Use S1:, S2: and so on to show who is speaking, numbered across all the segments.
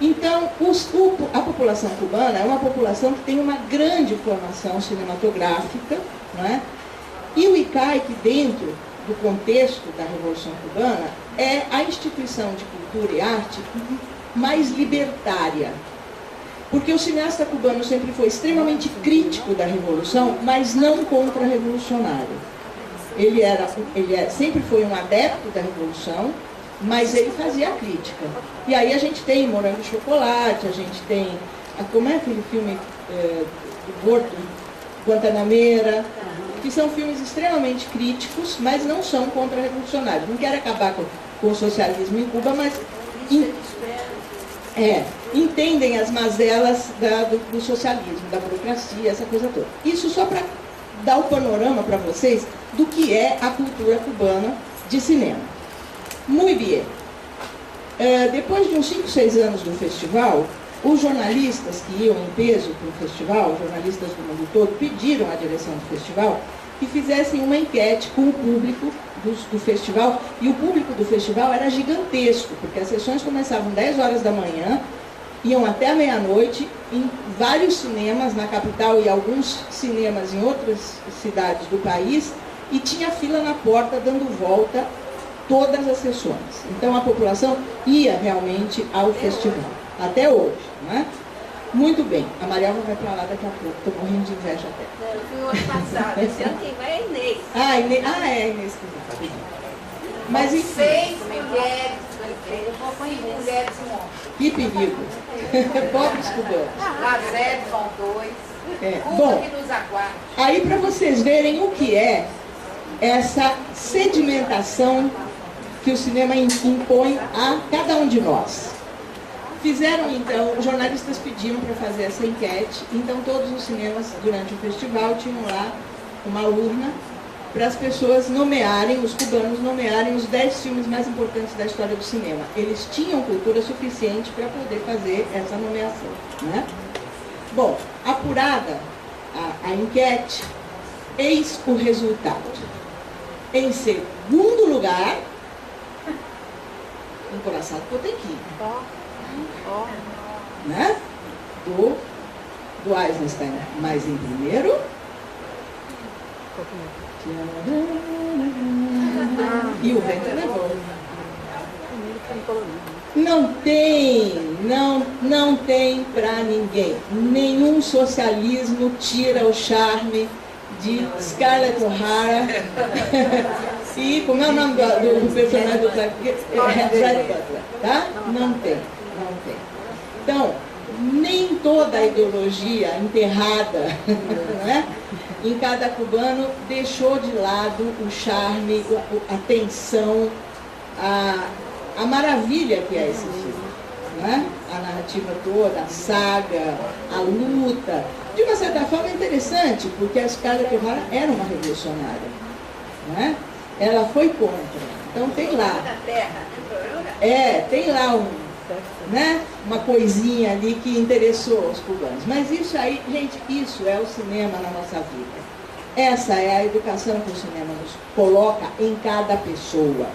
S1: Então, a população cubana é uma população que tem uma grande formação cinematográfica, não é? E o ICAIC, dentro do contexto da Revolução Cubana, é a instituição de cultura e arte mais libertária. Porque o cineasta cubano sempre foi extremamente crítico da Revolução, mas não contra-revolucionário. Ele sempre foi um adepto da Revolução, mas ele fazia a crítica. E aí a gente tem Morango e Chocolate, a gente tem... Como é aquele filme do Porto? Guantanameira, que são filmes extremamente críticos, mas não são contra-revolucionários. Não quero acabar com o socialismo em Cuba, mas entendem as mazelas do socialismo, da burocracia, essa coisa toda. Isso só para dar o panorama para vocês do que é a cultura cubana de cinema. Muito bem. Depois de uns 5, 6 anos do festival, os jornalistas que iam em peso para o festival, jornalistas do mundo todo, pediram à direção do festival que fizessem uma enquete com o público do festival, e o público do festival era gigantesco, porque as sessões começavam 10 horas da manhã, iam até a meia-noite, em vários cinemas na capital e alguns cinemas em outras cidades do país, e tinha fila na porta dando volta todas as sessões. Então a população ia realmente ao festival, até hoje, não é? Muito bem, a Marielma vai para lá daqui a pouco, estou morrendo de inveja até.
S2: Eu fui o ano passado, esse ano quem vai é a Inês.
S1: É a Inês que vai. Mas enfim.
S2: 6 mulheres, 5 mulheres e um homem.
S1: Que perigo. Pobres cubanos.
S2: Lá sede vão 2.
S1: Bom,
S2: que nos aguarde.
S1: aí para vocês verem o que é essa sedimentação que o cinema impõe a cada um de nós. Fizeram então, os jornalistas pediram para fazer essa enquete, então todos os cinemas durante o festival tinham lá uma urna para as pessoas nomearem, os cubanos nomearem os 10 filmes mais importantes da história do cinema. Eles tinham cultura suficiente para poder fazer essa nomeação, né? Bom, apurada a enquete, eis o resultado. Em segundo lugar, um Coração Potemkin, né? Do Eisenstein, mas em primeiro... E o vento levou. Não tem para ninguém. Nenhum socialismo tira o charme de Scarlett O'Hara e como é o nome do personagem do Red Butler, tá? Não tem. Então, nem toda a ideologia enterrada, né, em cada cubano deixou de lado o charme, a tensão, a maravilha que é esse filme, né? A narrativa toda, a saga, a luta. De uma certa forma é interessante, porque a Scarlett O'Hara era uma revolucionária, né? Ela foi contra. Então tem lá. Tem lá uma coisinha ali que interessou os cubanos. Mas isso aí, gente, isso é o cinema na nossa vida. Essa é a educação que o cinema nos coloca em cada pessoa.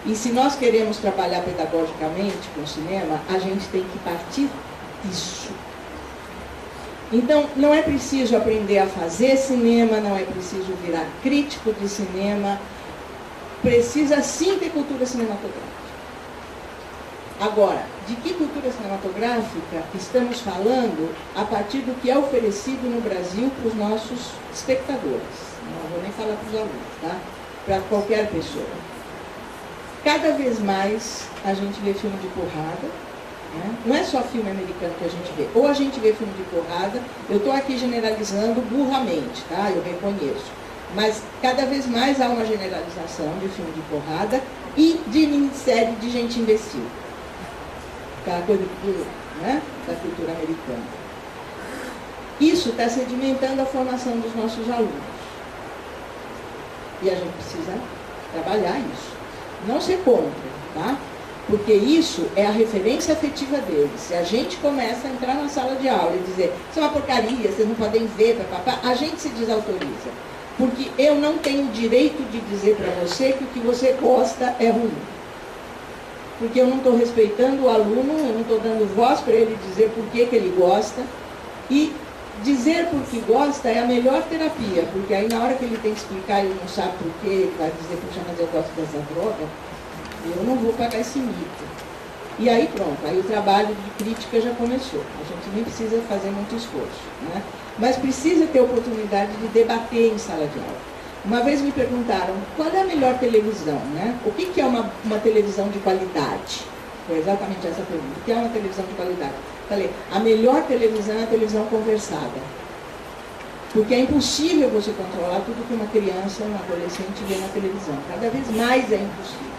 S1: E se nós queremos trabalhar pedagogicamente com o cinema, a gente tem que partir disso. Então, não é preciso aprender a fazer cinema, não é preciso virar crítico de cinema, precisa sim ter cultura cinematográfica. Agora, de que cultura cinematográfica estamos falando a partir do que é oferecido no Brasil para os nossos espectadores? Não vou nem falar para os alunos, tá? Para qualquer pessoa. Cada vez mais a gente vê filme de porrada, né? Não é só filme americano que a gente vê. Ou a gente vê filme de porrada, eu estou aqui generalizando burramente, tá? Eu reconheço. Mas cada vez mais há uma generalização de filme de porrada e de minissérie de gente imbecil. Aquela coisa da cultura americana. Isso está sedimentando a formação dos nossos alunos. E a gente precisa trabalhar isso. Não ser contra, tá? Porque isso é a referência afetiva deles. Se a gente começa a entrar na sala de aula e dizer isso é uma porcaria, vocês não podem ver, papapá, a gente se desautoriza. Porque eu não tenho o direito de dizer para você que o que você gosta é ruim. porque eu não estou respeitando o aluno, eu não estou dando voz para ele dizer por que ele gosta. E dizer por que gosta é a melhor terapia, porque aí na hora que ele tem que explicar e ele não sabe por que, ele vai dizer, puxa, mas eu gosto dessa droga, eu não vou pagar esse mito. E aí pronto, aí o trabalho de crítica já começou. A gente nem precisa fazer muito esforço, né? Mas precisa ter oportunidade de debater em sala de aula. Uma vez me perguntaram, qual é a melhor televisão, né? O que é uma televisão de qualidade? Foi exatamente essa pergunta. O que é uma televisão de qualidade? Falei, a melhor televisão é a televisão conversada. Porque é impossível você controlar tudo que uma criança, um adolescente vê na televisão. Cada vez mais é impossível.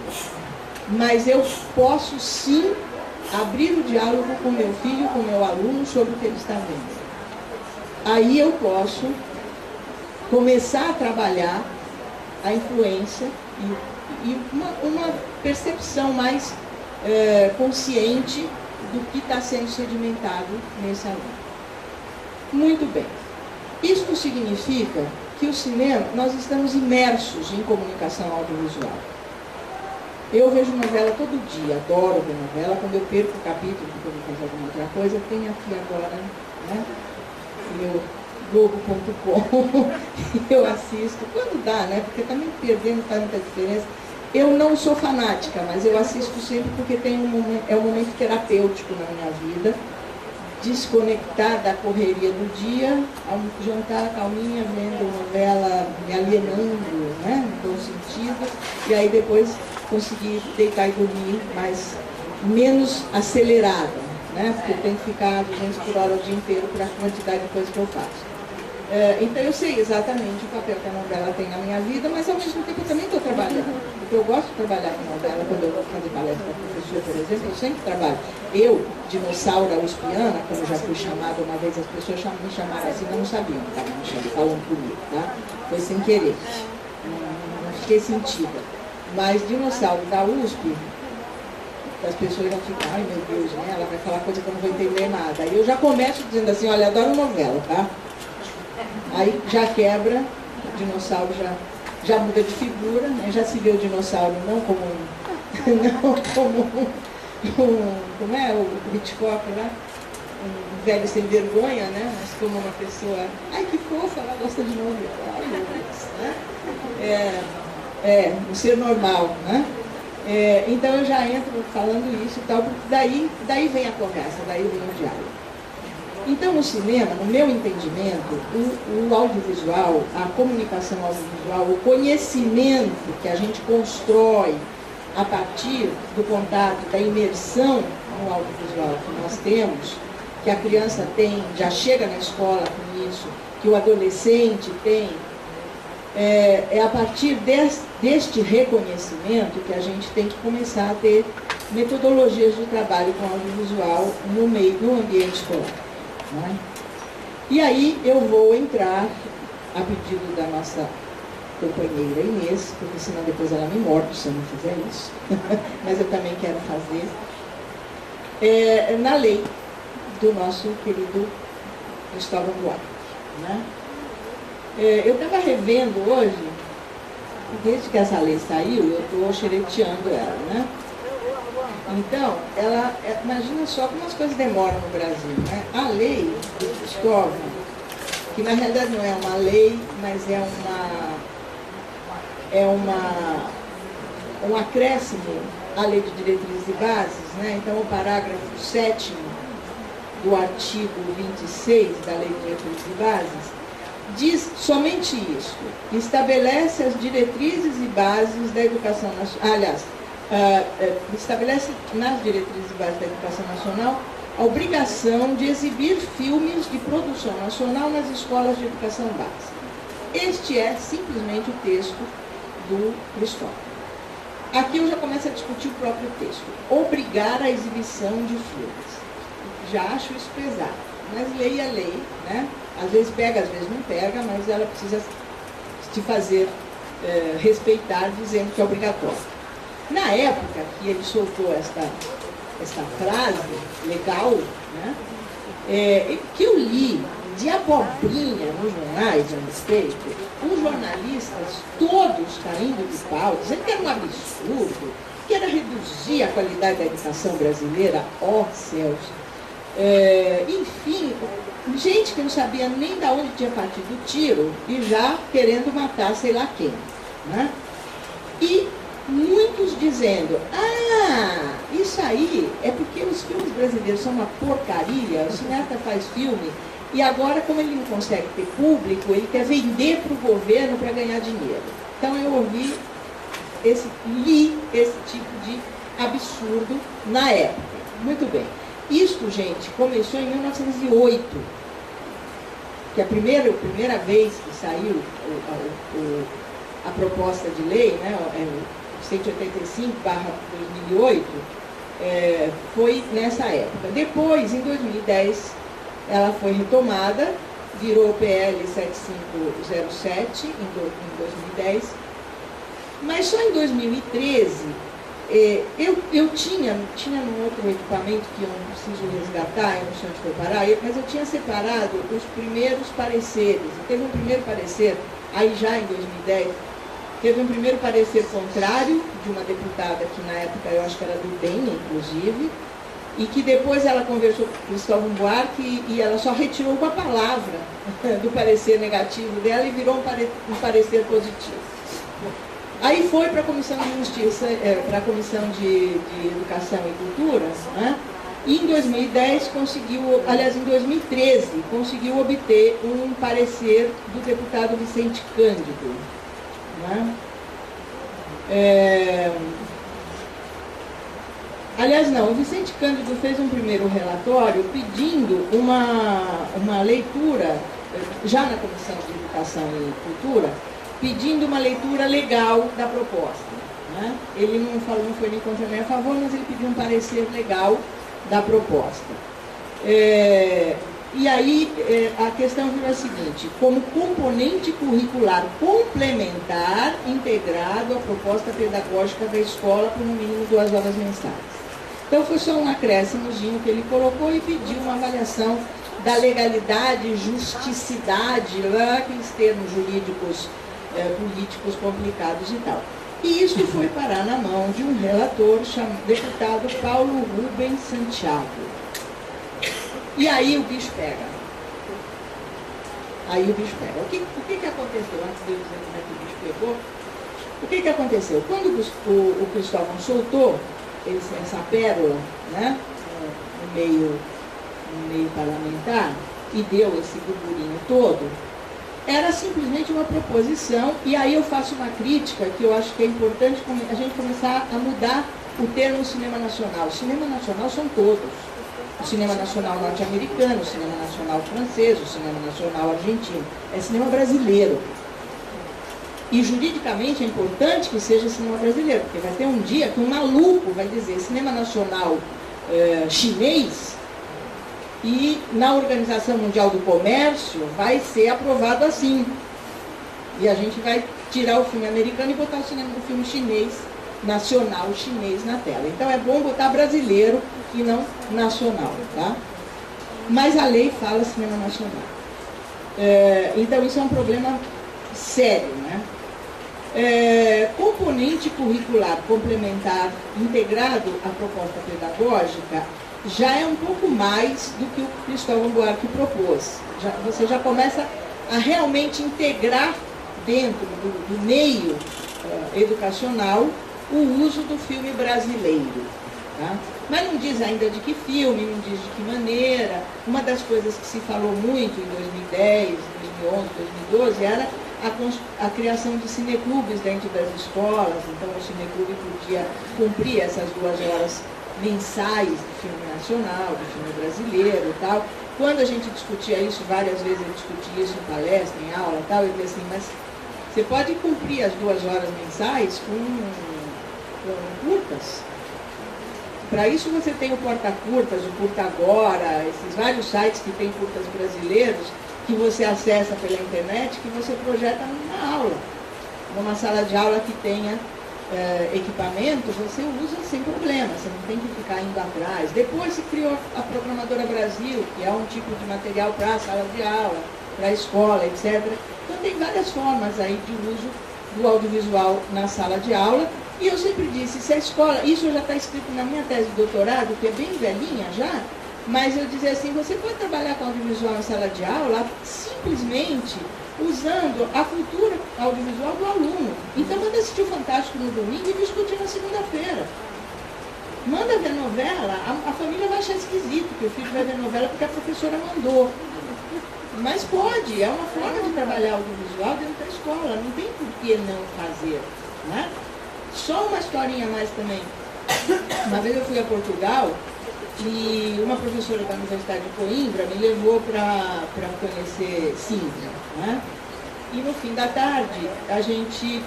S1: Mas eu posso sim abrir o diálogo com meu filho, com meu aluno, sobre o que ele está vendo. Aí eu posso começar a trabalhar a influência e uma percepção mais consciente do que está sendo sedimentado nesse aluno. Muito bem. Isto significa que o cinema, nós estamos imersos em comunicação audiovisual. Eu vejo novela todo dia, adoro ver novela. Quando eu perco o capítulo, porque eu vou fazer alguma outra coisa, tem aqui agora, né? Meu Globo.com, eu assisto, quando dá, né? Porque também perdendo faz muita diferença. Eu não sou fanática, mas eu assisto sempre porque tem é um momento terapêutico na minha vida. Desconectar da correria do dia, jantar calminha, vendo novela, me alienando, né? No bom sentido, e aí depois conseguir deitar e dormir menos acelerada, né? Porque eu tenho que ficar a 200 por hora o dia inteiro para a quantidade de coisas que eu faço. Então eu sei exatamente o papel que a novela tem na minha vida, mas ao mesmo tempo eu também estou trabalhando. Porque eu gosto de trabalhar com novela, quando eu vou fazer palestra para professor, por exemplo, eu sempre trabalho. Eu, dinossauro uspiana, como já fui chamada uma vez, as pessoas me chamaram assim, mas não sabiam que estavam me falando comigo, tá? Foi sem querer, não fiquei sentida. Mas dinossauro da USP, as pessoas já ficam, ai meu Deus, né? Ela vai falar coisa que eu não vou entender nada. Aí eu já começo dizendo assim, olha, adoro novela, tá? Aí já quebra, o dinossauro já muda de figura, né? Já se vê o dinossauro não como como é o Hitchcock lá, um velho sem vergonha, né? Mas como uma pessoa, ai que fofa, ela gosta de novela, ai meu Deus, né? Um ser normal, né? Então eu já entro falando isso e tal, porque daí vem a conversa, daí vem o diálogo. Então, no cinema, no meu entendimento, o audiovisual, a comunicação audiovisual, o conhecimento que a gente constrói a partir do contato, da imersão no audiovisual que nós temos, que a criança tem, já chega na escola com isso, que o adolescente tem, é a partir deste reconhecimento que a gente tem que começar a ter metodologias de trabalho com audiovisual no ambiente escolar. Né? E aí eu vou entrar, a pedido da nossa companheira Inês, porque senão depois ela me morde se eu não fizer isso, mas eu também quero fazer, na lei do nosso querido Cristóvão Buarque. Né? Eu estava revendo hoje, desde que essa lei saiu, eu estou xereteando ela, né? Então, imagina só como as coisas demoram no Brasil, né? A lei do Cristóvão, que na realidade não é uma lei, mas um acréscimo à lei de diretrizes e bases, né? Então, o parágrafo 7º do artigo 26 da lei de diretrizes e bases diz somente isso, estabelece as diretrizes e bases da educação nacional, aliás, estabelece nas diretrizes e bases da educação nacional a obrigação de exibir filmes de produção nacional nas escolas de educação básica. Este é simplesmente o texto do Cristóvão. Aqui eu já começo a discutir o próprio texto. Obrigar a exibição de filmes. Já acho isso pesado, mas lei é lei, né? Às vezes pega, às vezes não pega, mas ela precisa te fazer respeitar, dizendo que é obrigatório. Na época que ele soltou esta frase legal, né, que eu li de abobrinha nos jornais a respeito, os jornalistas todos caindo de pau, dizendo que era um absurdo, que era reduzir a qualidade da educação brasileira, ó céus. Enfim, gente que não sabia nem de onde tinha partido o tiro e já querendo matar sei lá quem, né? E muitos dizendo, isso aí é porque os filmes brasileiros são uma porcaria, o cineasta faz filme e agora, como ele não consegue ter público, ele quer vender para o governo para ganhar dinheiro. Então eu li esse tipo de absurdo na época. Muito bem. Isto, gente, começou em 1908, que a primeira vez que saiu a proposta de lei, né, 185/2008, foi nessa época. Depois, em 2010, ela foi retomada, virou o PL 7507 em 2010, mas só em 2013, eu tinha num outro equipamento que eu não preciso resgatar, eu não sei onde foi parar, mas eu tinha separado os primeiros pareceres. Teve um primeiro parecer, aí já em 2010, teve um primeiro parecer contrário de uma deputada que na época eu acho que era do DEM, inclusive, e que depois ela conversou com o Cristóvão Buarque e ela só retirou uma palavra do parecer negativo dela e virou um parecer positivo. Aí foi para a Comissão de Justiça, para a Comissão de Educação e Cultura, né? E em 2010 em 2013, conseguiu obter um parecer do deputado Vicente Cândido, né? O Vicente Cândido fez um primeiro relatório pedindo uma leitura, já na Comissão de Educação e Cultura, pedindo uma leitura legal da proposta, né? Ele não foi nem contra nem a favor, mas ele pediu um parecer legal da proposta. E aí a questão virou a seguinte: como componente curricular complementar integrado à proposta pedagógica da escola por no mínimo 2 horas mensais. Então foi só um acréscimozinho que ele colocou e pediu uma avaliação da legalidade, justicidade, aqueles termos jurídicos políticos complicados e tal. E isso foi parar na mão de um relator deputado Paulo Rubens Santiago. E aí o bicho pega. O que aconteceu, antes de eu dizer como é que o bicho pegou? O que aconteceu? Quando o Cristóvão soltou essa pérola, né, no meio parlamentar, e deu esse burburinho todo, era simplesmente uma proposição, e aí eu faço uma crítica que eu acho que é importante a gente começar a mudar o termo cinema nacional. O cinema nacional são todos. O cinema nacional norte-americano, o cinema nacional francês, o cinema nacional argentino. É cinema brasileiro. E juridicamente é importante que seja cinema brasileiro, porque vai ter um dia que um maluco vai dizer cinema nacional chinês, e na Organização Mundial do Comércio vai ser aprovado assim. E a gente vai tirar o filme americano e botar o filme chinês, nacional chinês na tela. Então é bom botar brasileiro e não nacional, tá? Mas a lei fala cinema nacional. Então isso é um problema sério, né? Componente curricular complementar integrado à proposta pedagógica já é um pouco mais do que o Cristóvão Buarque propôs. Você já começa a realmente integrar dentro do meio educacional o uso do filme brasileiro. Tá? Mas não diz ainda de que filme, não diz de que maneira. Uma das coisas que se falou muito em 2010, 2011, 2012 era a criação de cineclubes dentro das escolas. Então o cineclube podia cumprir essas 2 horas mensais de filme nacional, de filme brasileiro e tal. Quando a gente discutia isso, várias vezes eu discuti isso em palestra, em aula e tal, eu disse assim, mas você pode cumprir as 2 horas mensais com curtas? Para isso você tem o Porta-Curtas, o Curta Agora, esses vários sites que tem curtas brasileiros, que você acessa pela internet, que você projeta numa aula. Numa sala de aula que tenha equipamento, você usa sem problema, você não tem que ficar indo atrás. Depois se criou a Programadora Brasil, que é um tipo de material para a sala de aula, para a escola, etc. Então tem várias formas aí de uso do audiovisual na sala de aula, E eu sempre disse, se a escola, isso já está escrito na minha tese de doutorado, que é bem velhinha já, mas eu dizia assim, você pode trabalhar com audiovisual em sala de aula simplesmente usando a cultura audiovisual do aluno. Então manda assistir o Fantástico no domingo e discutir na segunda-feira. Manda ver novela, a família vai achar esquisito que o filho vai ver novela porque a professora mandou. Mas pode, é uma forma de trabalhar audiovisual dentro da escola, não tem por que não fazer, né? Só uma historinha a mais também. Uma vez eu fui a Portugal e uma professora da Universidade de Coimbra me levou para conhecer Sintra, né? E no fim da tarde, a gente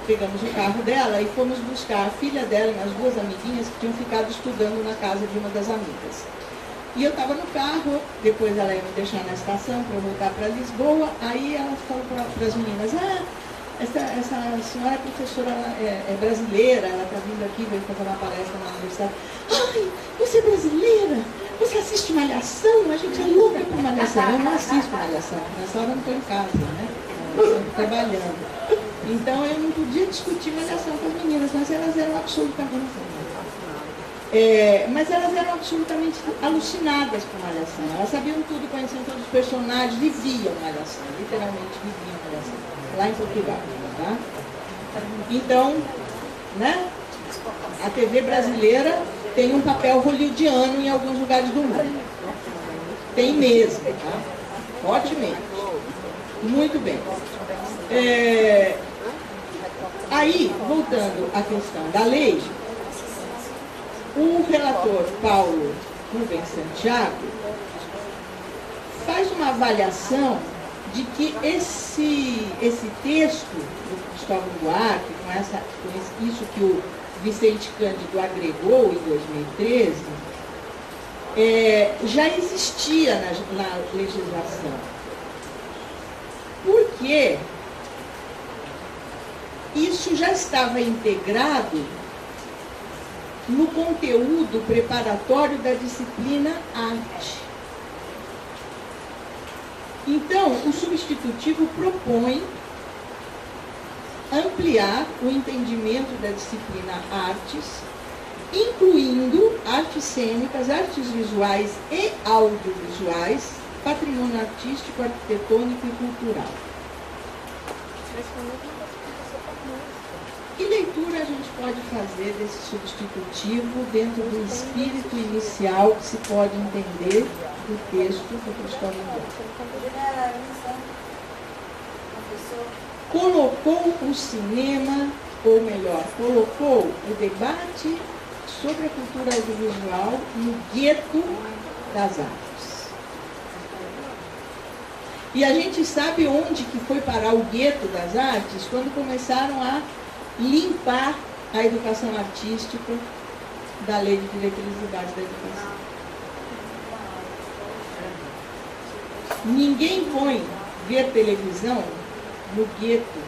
S1: pegamos o carro dela e fomos buscar a filha dela e umas duas amiguinhas que tinham ficado estudando na casa de uma das amigas. E eu estava no carro, depois ela ia me deixar na estação para eu voltar para Lisboa, aí ela falou para as meninas, essa senhora professora é brasileira, ela está vindo aqui, veio fazer uma palestra na universidade. Ai, você é brasileira? Você assiste Malhação? A gente é louca por Malhação. Eu não assisto Malhação, nessa hora eu não estou em casa, né? Eu estou trabalhando. Então eu não podia discutir Malhação com as meninas, mas elas eram absolutamente alucinadas por Malhação. Elas sabiam tudo, conheciam todos os personagens, viviam Malhação, literalmente viviam Malhação, lá em Portugal. Tá? Então, né, a TV brasileira tem um papel hollywoodiano em alguns lugares do mundo. Tem mesmo, tá? Fortemente. Muito bem. Aí, voltando à questão da lei, o relator Paulo Rubens Santiago faz uma avaliação de que esse texto do Cristóvão Buarque, com isso que o Vicente Cândido agregou em 2013, já existia na legislação. Porque isso já estava integrado no conteúdo preparatório da disciplina arte. Então, o substitutivo propõe ampliar o entendimento da disciplina artes, incluindo artes cênicas, artes visuais e audiovisuais, patrimônio artístico, arquitetônico e cultural. Que leitura a gente pode fazer desse substitutivo dentro do espírito inicial que se pode entender do texto do Cristóvão Buarque? Colocou o cinema, ou melhor, colocou o debate sobre a cultura audiovisual no gueto das artes. E a gente sabe onde que foi parar o gueto das artes quando começaram a limpar a educação artística da Lei de Diretrizes e Bases da Educação. Ninguém põe ver televisão no gueto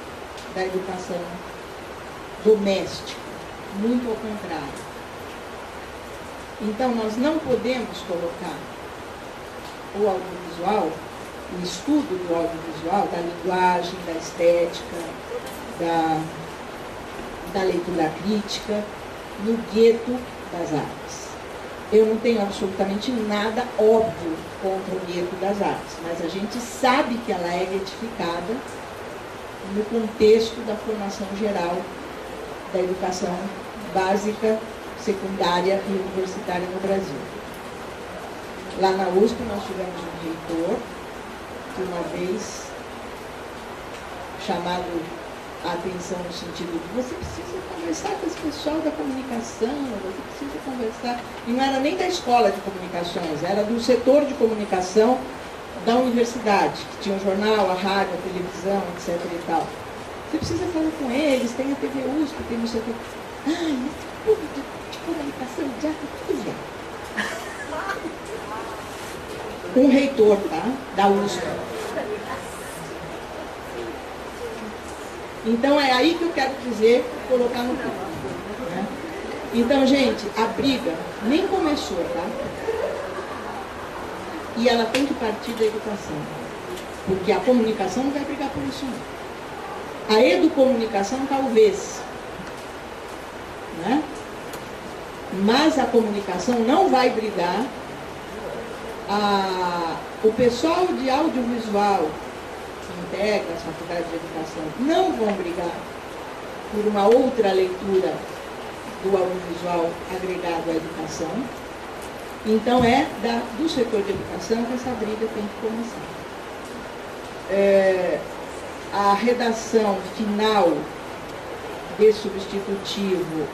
S1: da educação doméstica, muito ao contrário. Então, nós não podemos colocar o audiovisual, o estudo do audiovisual, da linguagem, da estética, da leitura crítica, no gueto das artes. Eu não tenho absolutamente nada óbvio contra o gueto das artes, mas a gente sabe que ela é guetificada no contexto da formação geral da educação básica, secundária e universitária no Brasil. Lá na USP nós tivemos um reitor que uma vez chamado a atenção no sentido de você precisa conversar com esse pessoal da comunicação, você precisa conversar, e não era nem da escola de comunicações, era do setor de comunicação da universidade, que tinha o jornal, a rádio, a televisão, etc. e tal. Você precisa falar com eles, tem a TV USP, tem não sei o que. Ai, esse povo de comunicação, de arte, tudo já. Um reitor, tá? Da USP. Então é aí que eu quero dizer, colocar no ponto. Né? Então, gente, a briga nem começou, tá? E ela tem que partir da educação. Porque a comunicação não vai brigar por isso, não. A educomunicação, talvez. Mas a comunicação não vai brigar. O pessoal de audiovisual que integra as faculdades de educação não vão brigar por uma outra leitura do audiovisual agregado à educação. Então é do setor de educação que essa briga tem que começar. A redação final desse substitutivo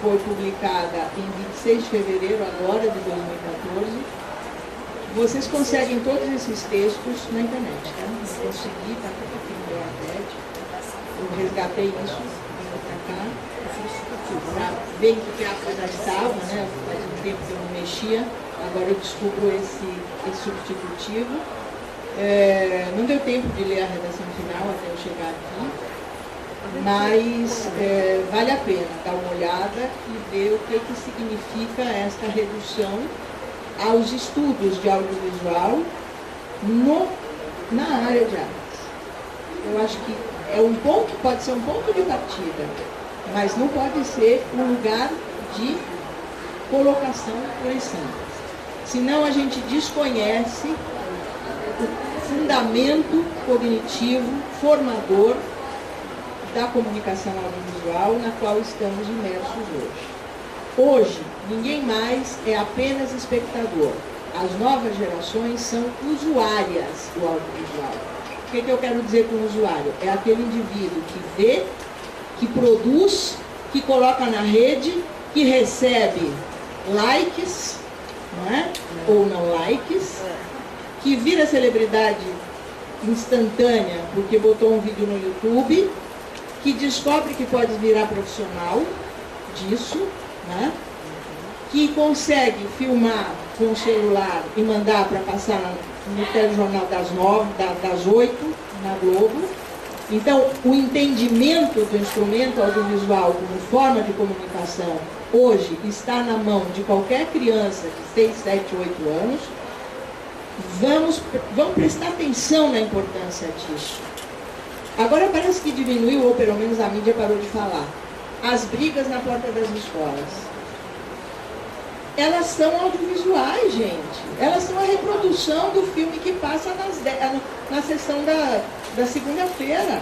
S1: foi publicada em 26 de fevereiro agora de 2014. Vocês conseguem todos esses textos na internet, tá? Eu consegui, está tudo aqui no meu iPad. Eu resgatei isso, vim para cá, para ver em que a coisa estava, né? Faz um tempo que eu não mexia, agora eu descubro esse substitutivo. Não deu tempo de ler a redação final até eu chegar aqui, mas vale a pena dar uma olhada e ver o que significa esta redução aos estudos de audiovisual na área de artes. Eu acho que pode ser um ponto de partida, mas não pode ser um lugar de colocação por simples. Senão a gente desconhece o fundamento cognitivo, formador da comunicação audiovisual na qual estamos imersos hoje. Hoje, ninguém mais é apenas espectador. As novas gerações são usuárias do audiovisual. O que eu quero dizer com usuário? É aquele indivíduo que vê, que produz, que coloca na rede, que recebe likes, não é? Ou não likes, que vira celebridade instantânea porque botou um vídeo no YouTube, que descobre que pode virar profissional disso, né? Que consegue filmar com o celular e mandar para passar no telejornal das 8, na Globo. Então, o entendimento do instrumento audiovisual como forma de comunicação hoje está na mão de qualquer criança de 6, 7, 8 anos. Vamos prestar atenção na importância disso. Agora parece que diminuiu, ou pelo menos a mídia parou de falar. As brigas na porta das escolas. Elas são audiovisuais, gente. Elas são a reprodução do filme que passa na sessão da segunda-feira.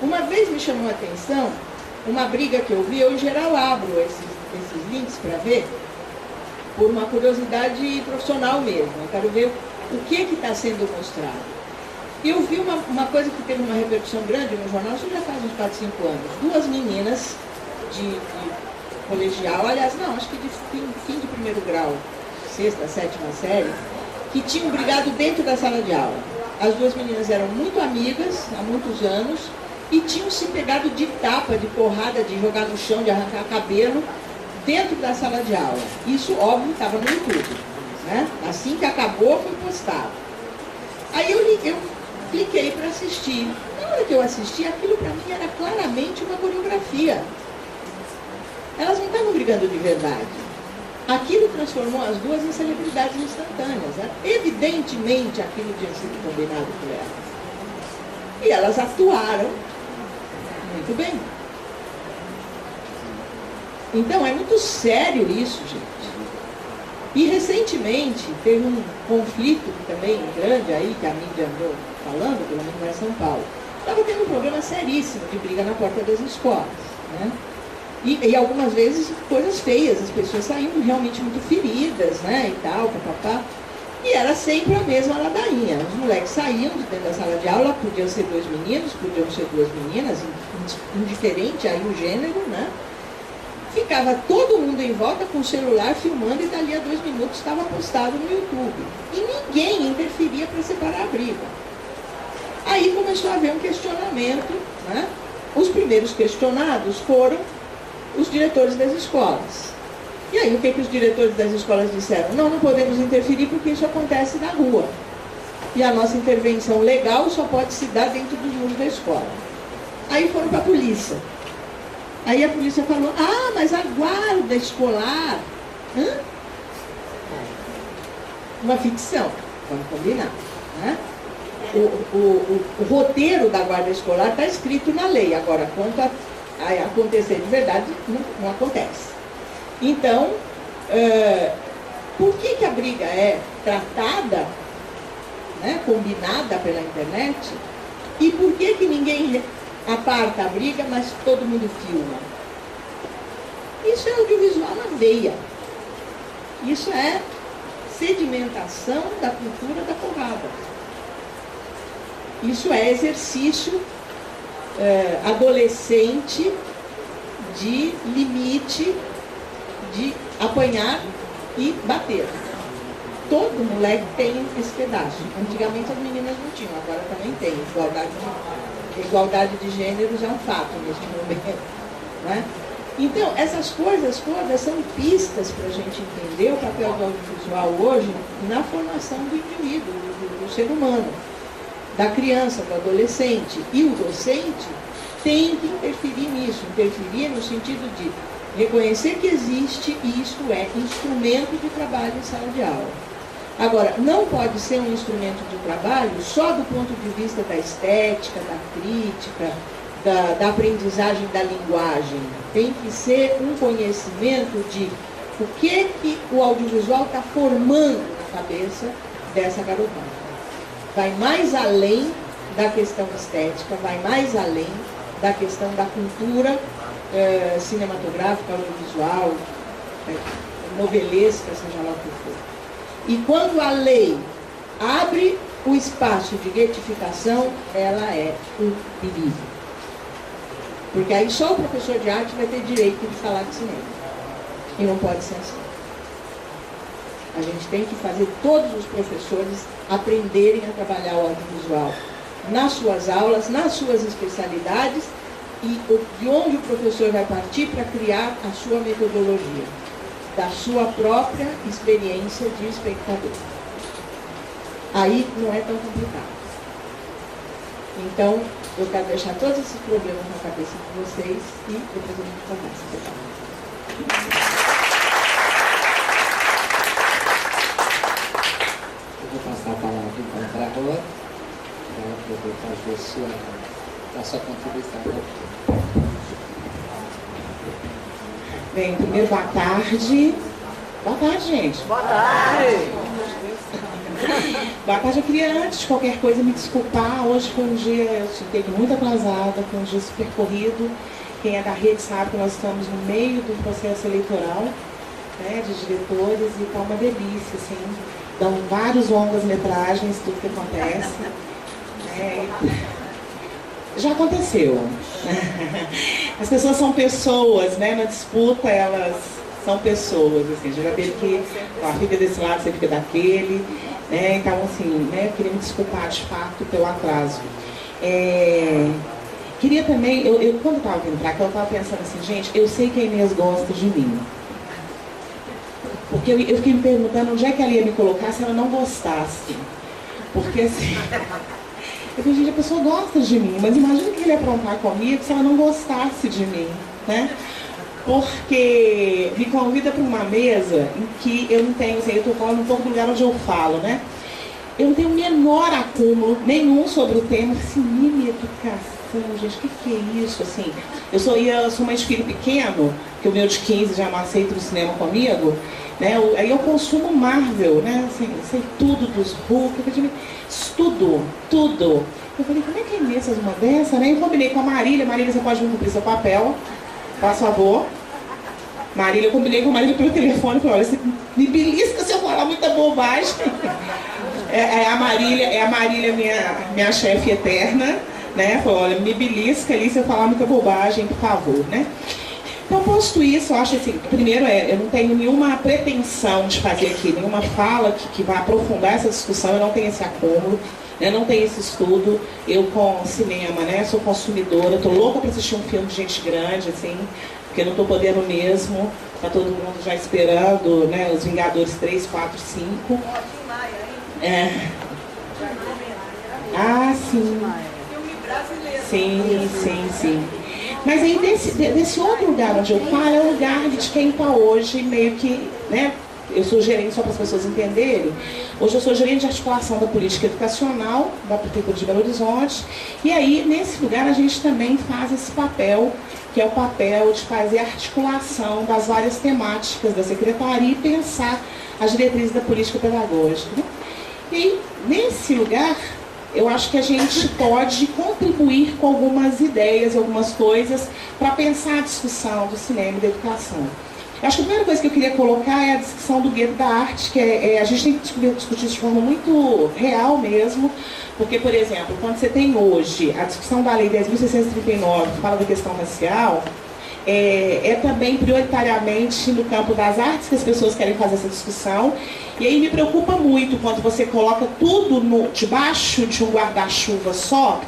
S1: Uma vez me chamou a atenção uma briga que eu vi, eu em geral abro esses links para ver, por uma curiosidade profissional mesmo. Eu quero ver o que está sendo mostrado. Eu vi uma coisa que teve uma repercussão grande no jornal, isso já faz uns 4, 5 anos. Duas meninas de colegial, aliás, não, acho que de fim de primeiro grau, 6ª, 7ª série, que tinham brigado dentro da sala de aula. As duas meninas eram muito amigas, há muitos anos, e tinham se pegado de tapa, de porrada, de jogar no chão, de arrancar cabelo, dentro da sala de aula. Isso, óbvio, estava no YouTube, né? Assim que acabou, foi postado. Aí eu cliquei para assistir. Na hora que eu assisti, aquilo para mim era claramente uma coreografia. Elas não estavam brigando de verdade. Aquilo transformou as duas em celebridades instantâneas. Né? Evidentemente, aquilo tinha sido combinado por elas. E elas atuaram muito bem. Então, é muito sério isso, gente. E, recentemente, teve um conflito também grande aí, que a mídia andou falando, pelo menos em São Paulo. Estava tendo um problema seríssimo de briga na porta das escolas, né? E algumas vezes coisas feias, as pessoas saindo realmente muito feridas, né, e tal, papapá. E era sempre a mesma ladainha. Os moleques saíam de dentro da sala de aula, podiam ser 2 meninos, podiam ser 2 meninas, indiferente aí o gênero, né? Ficava todo mundo em volta com o celular filmando e dali a 2 minutos estava postado no YouTube. E ninguém interferia para separar a briga. Aí começou a haver um questionamento, né? Os primeiros questionados foram os diretores das escolas. E aí o que os diretores das escolas disseram? Não podemos interferir porque isso acontece na rua. E a nossa intervenção legal só pode se dar dentro dos muros da escola. Aí foram para a polícia. Aí a polícia falou, mas a guarda escolar. Uma ficção, vamos combinar. Né? O roteiro da guarda escolar está escrito na lei. Agora, quanto a acontecer de verdade, não acontece. Então, por que a briga é tratada, né, combinada pela internet, e por que ninguém aparta a briga, mas todo mundo filma? Isso é audiovisual na veia. Isso é sedimentação da cultura da porrada. Isso é exercício adolescente de limite, de apanhar e bater. Todo moleque tem esse pedaço. Antigamente as meninas não tinham, agora também tem. Igualdade de gêneros é um fato neste momento, né? Então, essas coisas todas são pistas para a gente entender o papel do audiovisual hoje na formação do indivíduo, do ser humano, da criança, do adolescente. E o docente tem que interferir nisso, interferir no sentido de reconhecer que existe e isto é instrumento de trabalho em sala de aula. Agora, não pode ser um instrumento de trabalho só do ponto de vista da estética, da crítica, da aprendizagem da linguagem. Tem que ser um conhecimento de o que o audiovisual está formando na cabeça dessa garotada. Vai mais além da questão estética, vai mais além da questão da cultura cinematográfica, audiovisual, novelesca, seja lá o que for. E quando a lei abre o espaço de retificação, ela é um perigo. Porque aí só o professor de arte vai ter direito de falar de cinema. E não pode ser assim. A gente tem que fazer todos os professores aprenderem a trabalhar o audiovisual nas suas aulas, nas suas especialidades, e de onde o professor vai partir para criar a sua metodologia, da sua própria experiência de espectador. Aí não é tão complicado. Então, eu quero deixar todos esses problemas na cabeça de vocês e depois a gente conversa.
S3: Eu vou passar a palavra então para a Rô, para ela poder fazer a sua contribuição.
S4: Bem, primeiro, boa tarde. Boa tarde, gente.
S5: Boa tarde.
S4: Boa tarde. Eu queria, antes de qualquer coisa, me desculpar. Hoje foi um dia, eu cheguei muito atrasada, foi um dia super corrido. Quem é da rede sabe que nós estamos no meio do processo eleitoral, né, de diretores, e está uma delícia, assim. Dão vários longas-metragens, tudo que acontece. Já aconteceu. As pessoas são pessoas, né? Na disputa elas são pessoas, assim. Já teve que fica desse lado, você fica daquele, né? Então, assim, né? Eu queria me desculpar de fato pelo atraso. Queria também, quando eu estava vindo para cá, eu estava pensando assim, gente, eu sei que a Inês gosta de mim. Porque eu fiquei me perguntando onde é que ela ia me colocar se ela não gostasse. Porque assim. Eu falei, gente, a pessoa gosta de mim, mas imagina que ele ia aprontar comigo se ela não gostasse de mim, né? Porque me convida para uma mesa em que eu não tenho, assim, eu estou falando um pouco do lugar onde eu falo, né? Eu não tenho o menor acúmulo nenhum sobre o tema, assim, minha educação, gente, o que é isso, assim? Eu sou mãe de filho pequeno, que o meu de 15 já não aceita o cinema comigo, né? Aí eu consumo Marvel, né? Assim, sei tudo dos Hulk, tudo. Eu falei, como é que é Inês faz uma dessa, né? Eu combinei com a Marília, você pode cumprir seu papel, faz favor. Marília, eu combinei com a Marília pelo telefone, falei, olha, você me belisca se eu falar muita bobagem. A Marília, minha chefe eterna, né? Falou, olha, me belisca ali se eu falar muita bobagem, por favor, né? Então, posto isso, eu acho assim, primeiro eu não tenho nenhuma pretensão de fazer aqui, nenhuma fala que vá aprofundar essa discussão, eu não tenho esse acúmulo, eu não tenho esse estudo, eu com cinema, né, sou consumidora, tô louca para assistir um filme de gente grande, assim, porque não tô podendo mesmo, tá todo mundo já esperando, né, os Vingadores 3, 4, 5. Ah, sim.
S5: Filme brasileiro.
S4: Sim. Mas aí desse outro lugar onde eu falo é o lugar de quem está hoje meio que, né, eu sou gerente, só para as pessoas entenderem, hoje eu sou gerente de articulação da política educacional da Prefeitura de Belo Horizonte, e aí nesse lugar a gente também faz esse papel, que é o papel de fazer a articulação das várias temáticas da Secretaria e pensar as diretrizes da política pedagógica, né? E nesse lugar, eu acho que a gente pode contribuir com algumas ideias, algumas coisas, para pensar a discussão do cinema e da educação. Eu acho que a primeira coisa que eu queria colocar é a discussão do gueto da arte, que a gente tem que discutir de forma muito real mesmo, porque, por exemplo, quando você tem hoje a discussão da Lei 10.639, que fala da questão racial, é também prioritariamente no campo das artes que as pessoas querem fazer essa discussão. E aí me preocupa muito quando você coloca tudo debaixo de um guarda-chuva só,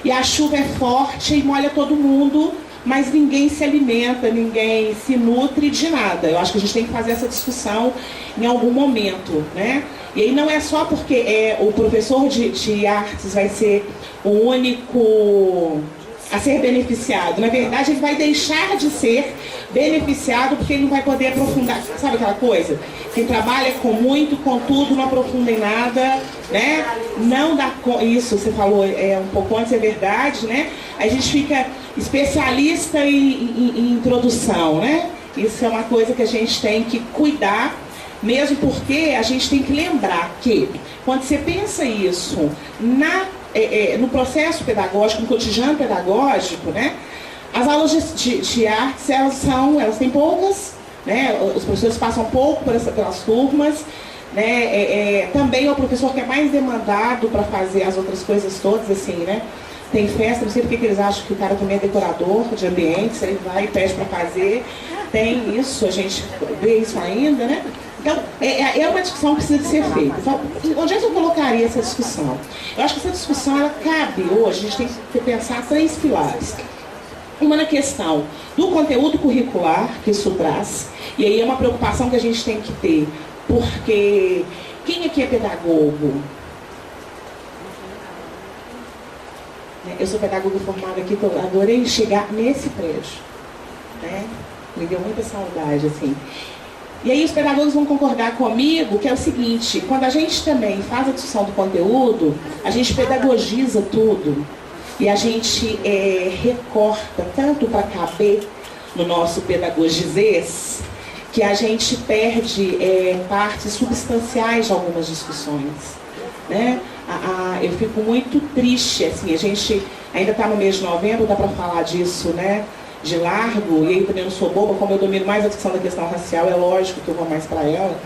S4: e a chuva é forte e molha todo mundo, mas ninguém se alimenta, ninguém se nutre de nada. Eu acho que a gente tem que fazer essa discussão em algum momento, né? E aí não é só porque o professor de artes vai ser o único a ser beneficiado. Na verdade, ele vai deixar de ser beneficiado porque ele não vai poder aprofundar. Sabe aquela coisa? Quem trabalha com muito, com tudo, não aprofunda em nada, né? Não dá isso, você falou um pouco antes, é verdade, né? A gente fica especialista em introdução, né? Isso é uma coisa que a gente tem que cuidar, mesmo porque a gente tem que lembrar que quando você pensa isso no processo pedagógico, no cotidiano pedagógico, né? As aulas de artes, elas têm poucas, né? Os professores passam pouco pelas turmas, né? Também é o professor que é mais demandado para fazer as outras coisas todas, assim, né? Tem festa, não sei porque eles acham que o cara também é decorador de ambientes, aí vai e pede para fazer. Tem isso, a gente vê isso ainda, né? Então, é uma discussão que precisa de ser feita. Então, onde é que eu colocaria essa discussão? Eu acho que essa discussão, ela cabe hoje, a gente tem que pensar 3 pilares. Uma na questão do conteúdo curricular que isso traz, e aí é uma preocupação que a gente tem que ter, porque quem aqui é pedagogo? Eu sou pedagoga formada aqui, então eu adorei chegar nesse prédio, né? Me deu muita saudade, assim. E aí os pedagogos vão concordar comigo que é o seguinte: quando a gente também faz a discussão do conteúdo, a gente pedagogiza tudo e a gente recorta tanto para caber no nosso pedagogizês, que a gente perde partes substanciais de algumas discussões, né? Eu fico muito triste, assim, a gente ainda está no mês de novembro, dá para falar disso, né? De largo, e aí também não sou boba, como eu domino mais a discussão da questão racial, é lógico que eu vou mais para ela,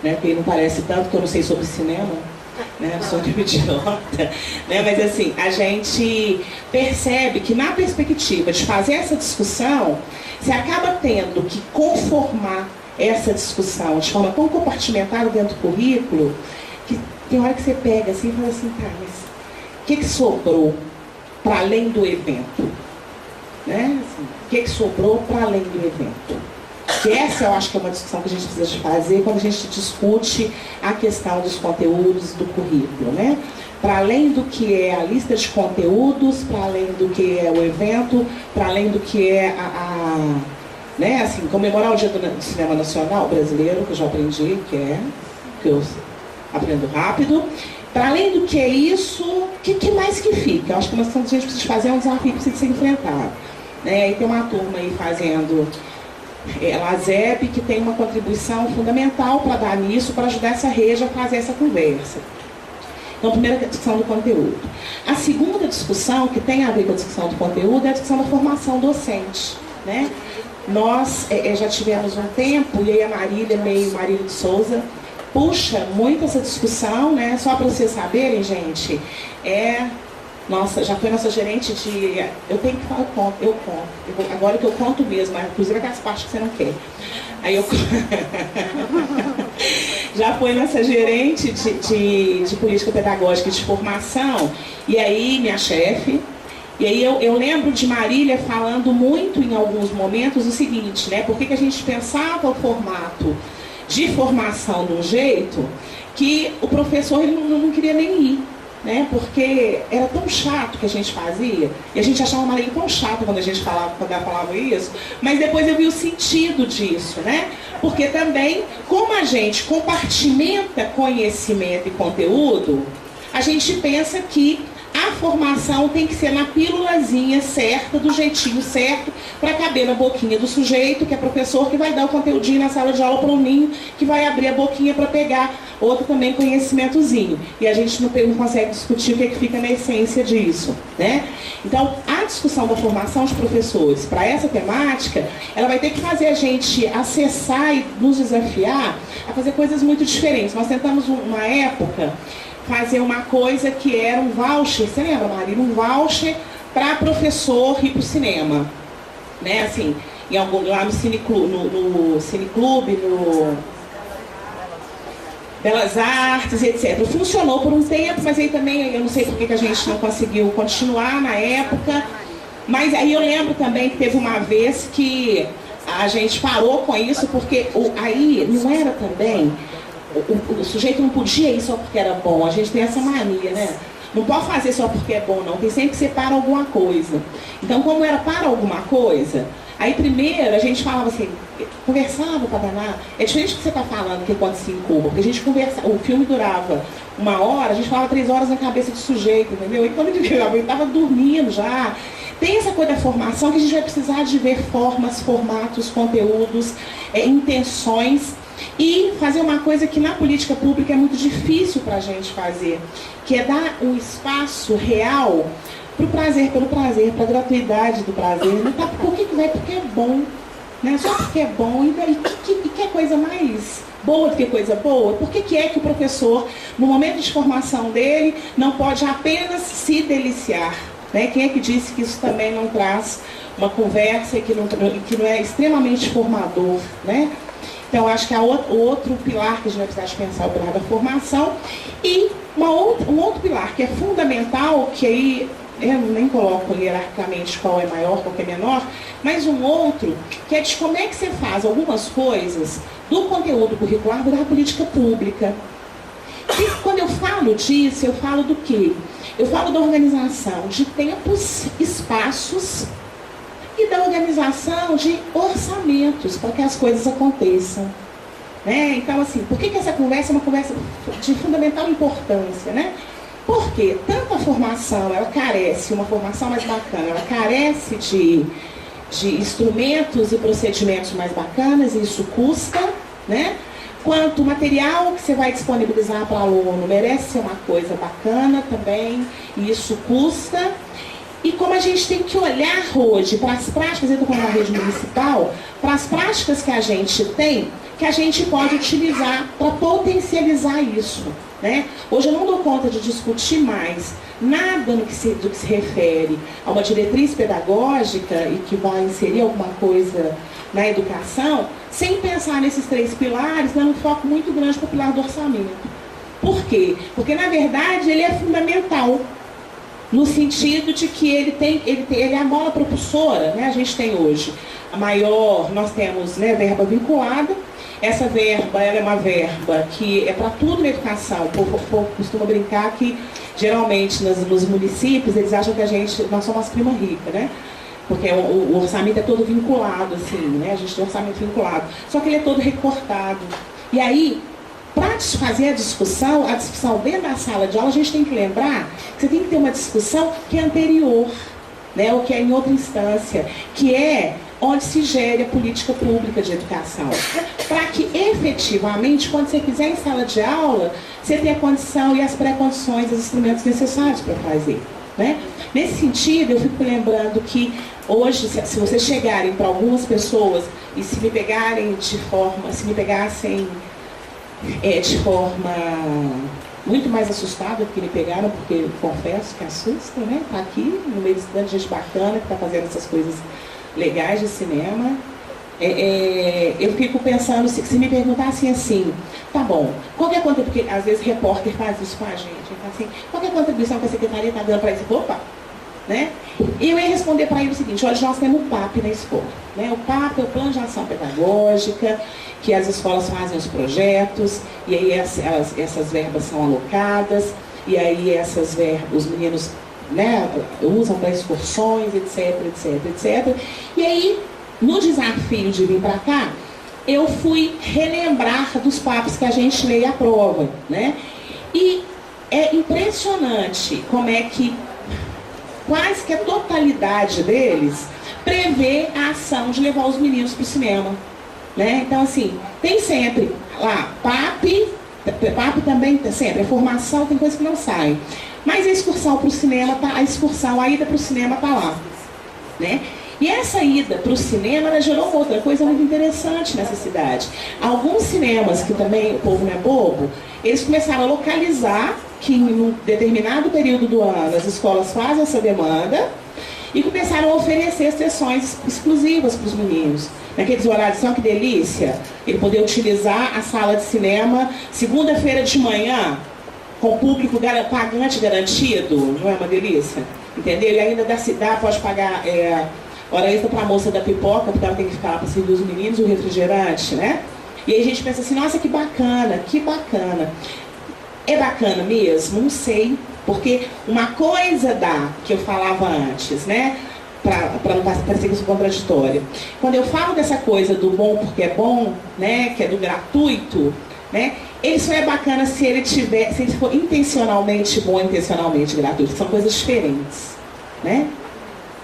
S4: né? Porque não parece tanto que eu não sei sobre cinema, né? Eu sou de idiota, né? Mas assim, a gente percebe que na perspectiva de fazer essa discussão, você acaba tendo que conformar essa discussão de forma tão compartimentada dentro do currículo, que tem hora que você pega assim e fala assim, tá, mas o que sobrou para além do evento? Né? Assim, o que sobrou para além do evento? Que essa eu acho que é uma discussão que a gente precisa de fazer quando a gente discute a questão dos conteúdos do currículo, né? Para além do que é a lista de conteúdos, para além do que é o evento, para além do que é né? Assim, comemorar o Dia do Cinema Nacional Brasileiro, que eu já aprendi, que eu aprendo rápido. Para além do que é isso, o que mais que fica? Eu acho que uma questão que a gente precisa fazer é um desafio que precisa ser enfrentado. Né? E tem uma turma aí fazendo LASEP, que tem uma contribuição fundamental para dar nisso, para ajudar essa rede a fazer essa conversa. Então, a primeira discussão do conteúdo. A segunda discussão, que tem a ver com a discussão do conteúdo, é a discussão da formação docente. Né? Nós já tivemos um tempo, e aí a Marília de Souza, puxa muito essa discussão, né? Só para vocês saberem, gente, nossa, já foi nossa gerente de... Eu tenho que falar, eu conto. Agora que eu conto mesmo, inclusive aquelas partes que você não quer. Aí eu... Já foi nossa gerente de política pedagógica e de formação, e aí minha chefe, e aí eu lembro de Marília falando muito em alguns momentos o seguinte, né? Por que a gente pensava o formato de formação de um jeito que o professor ele não queria nem ir. né? Porque era tão chato que a gente fazia, e a gente achava uma lei tão chata quando ela falava isso, mas depois eu vi o sentido disso, né? Porque também, como a gente compartimenta conhecimento e conteúdo, a gente pensa que a formação tem que ser na pílulazinha certa, do jeitinho certo, para caber na boquinha do sujeito, que é professor, que vai dar o conteúdinho na sala de aula para o ninho, que vai abrir a boquinha para pegar outro também conhecimentozinho. E a gente não consegue discutir o que é que fica na essência disso, né? Então, a discussão da formação de professores para essa temática, ela vai ter que fazer a gente acessar e nos desafiar a fazer coisas muito diferentes. Nós tentamos, uma época, fazer uma coisa que era um voucher, você lembra, Maria? Um voucher para professor ir para o cinema, né? Assim, em algum, lá no Cineclube, no Belas Artes, etc. Funcionou por um tempo, mas aí também eu não sei por que a gente não conseguiu continuar na época. Mas aí eu lembro também que teve uma vez que a gente parou com isso, porque aí não era também... O sujeito não podia ir só porque era bom. A gente tem essa mania, né? Não pode fazer só porque é bom, não. Tem sempre que ser para alguma coisa. Então, como era para alguma coisa, aí primeiro a gente falava assim, conversava para danar. É diferente do que você está falando que acontecia em Cuba, porque a gente conversava, o filme durava 1 hora, a gente falava 3 horas na cabeça do sujeito, entendeu? E quando ele estava dormindo já. Tem essa coisa da formação que a gente vai precisar de ver formas, formatos, conteúdos, intenções. E fazer uma coisa que na política pública é muito difícil para a gente fazer, que é dar um espaço real para o prazer, pelo prazer, para a gratuidade do prazer. Não tá, por que vai? Porque é bom, né? Só porque é bom. E que é coisa mais boa do que coisa boa? Por que é que o professor, no momento de formação dele, não pode apenas se deliciar? Né? Quem é que disse que isso também não traz uma conversa que não é extremamente formador, né? Então, acho que o outro pilar que a gente vai precisar de pensar é o pilar da formação. E um outro pilar que é fundamental, que aí eu nem coloco hierarquicamente qual é maior, qual é menor, mas um outro, que é de como é que você faz algumas coisas do conteúdo curricular da política pública. E quando eu falo disso, eu falo do quê? Eu falo da organização de tempos, espaços, e da organização de orçamentos para que as coisas aconteçam. Né? Então, assim, por que essa conversa é uma conversa de fundamental importância? Né? Porque tanto a formação, ela carece, uma formação mais bacana, ela carece de instrumentos e procedimentos mais bacanas, e isso custa, né? Quanto o material que você vai disponibilizar para o aluno merece ser uma coisa bacana também, e isso custa. E como a gente tem que olhar hoje para as práticas, eu estou falando na rede municipal, para as práticas que a gente tem, que a gente pode utilizar para potencializar isso. Né? Hoje eu não dou conta de discutir mais nada do que se refere a uma diretriz pedagógica e que vai inserir alguma coisa na educação, sem pensar nesses 3 pilares, dando um foco muito grande para o pilar do orçamento. Por quê? Porque, na verdade, ele é fundamental. No sentido de que ele é a mola propulsora, né? A gente tem hoje nós temos, né, verba vinculada. Essa verba, ela é uma verba que é para tudo na educação. O povo costuma brincar que, geralmente, nos municípios, eles acham que nós somos as primas ricas, né? Porque o orçamento é todo vinculado, assim, né? A gente tem orçamento vinculado. Só que ele é todo recortado. E aí, para fazer a discussão dentro da sala de aula, a gente tem que lembrar que você tem que ter uma discussão que é anterior, né, ou que é em outra instância, que é onde se gere a política pública de educação. Para que, efetivamente, quando você quiser em sala de aula, você tenha a condição e as pré-condições, os instrumentos necessários para fazer. Né? Nesse sentido, eu fico lembrando que hoje, se vocês chegarem para algumas pessoas e se me pegassem de forma muito mais assustada do que me pegaram, porque confesso que assusta, né? Tá aqui no meio de tanta gente bacana que está fazendo essas coisas legais de cinema. Eu fico pensando, se me perguntassem assim, tá bom, qual que é a contribuição, porque às vezes repórter faz isso com a gente, então, assim, qual que é a contribuição que a secretaria está dando para isso? Opa! Né? E eu ia responder para ele o seguinte: hoje nós temos o PAP na escola. Né? O PAP é o Plano de Ação Pedagógica, que as escolas fazem os projetos, e aí essas verbas são alocadas. e aí os meninos, né, usam para excursões, etc, etc, etc. E aí, no desafio de vir para cá, eu fui relembrar dos papos que a gente lê e aprova, né? E é impressionante como é que quase que a totalidade deles prevê a ação de levar os meninos para o cinema, né? Então, assim, tem sempre lá, PAP também tem sempre, a formação tem coisa que não sai. Mas a excursão para o cinema, a ida para o cinema está lá, né? E essa ida para o cinema, ela gerou outra coisa muito interessante nessa cidade. Alguns cinemas, que também o povo não é bobo, eles começaram a localizar que em um determinado período do ano as escolas fazem essa demanda e começaram a oferecer sessões exclusivas para os meninos. Naqueles horários, só que delícia, ele poder utilizar a sala de cinema segunda-feira de manhã, com público pagante garantido, não é uma delícia? Entendeu? E ainda pode pagar hora extra para a moça da pipoca, porque ela tem que ficar lá para servir os meninos, o refrigerante, né? E aí a gente pensa assim, nossa, que bacana, que bacana. É bacana mesmo? Não sei, porque uma coisa que eu falava antes, né? Para não parecer que isso é contraditório. Quando eu falo dessa coisa do bom porque é bom, né? Que é do gratuito, né? Ele só é bacana se ele for intencionalmente bom, intencionalmente gratuito. São coisas diferentes, né?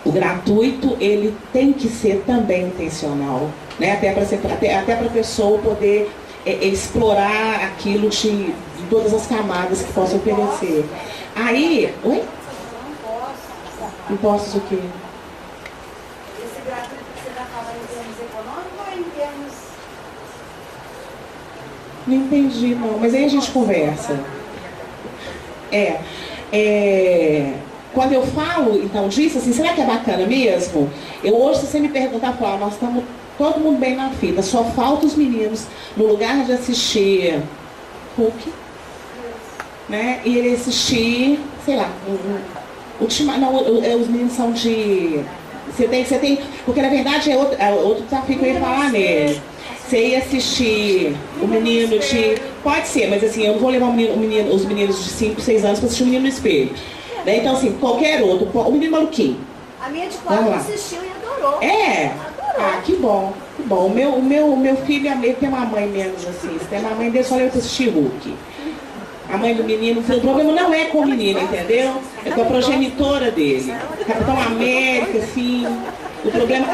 S4: O gratuito, ele tem que ser também intencional, né? Até para a pessoa poder explorar aquilo de todas as camadas que possa oferecer. Aí, oi? Impostos o quê?
S2: Esse gratuito que você está falando em termos econômicos ou em termos...
S4: Não entendi, não. Mas aí a gente conversa. Quando eu falo, então, disso, assim, será que é bacana mesmo? Hoje, se você me perguntar, falar, nós estamos todo mundo bem na fita, só falta os meninos, no lugar de assistir Hulk, né? E ele assistir, sei lá, os meninos são de... Você tem, porque na verdade é outro desafio que eu ia falar nele. Você ia assistir o menino de... Pode ser, mas assim, eu não vou levar os meninos de 5, 6 anos para assistir o menino no espelho. Né? Então, assim, qualquer outro, o menino maluquinho.
S2: A minha de 4 assistiu e adorou. Adorou.
S4: Ah, que bom, que bom. O meu filho tem uma mãe menos assim. Se tem uma mãe dele, só leva para assistir Hulk. A mãe do menino, o problema não é com o menino, entendeu? É com a progenitora dele. Capitão América, assim... O problema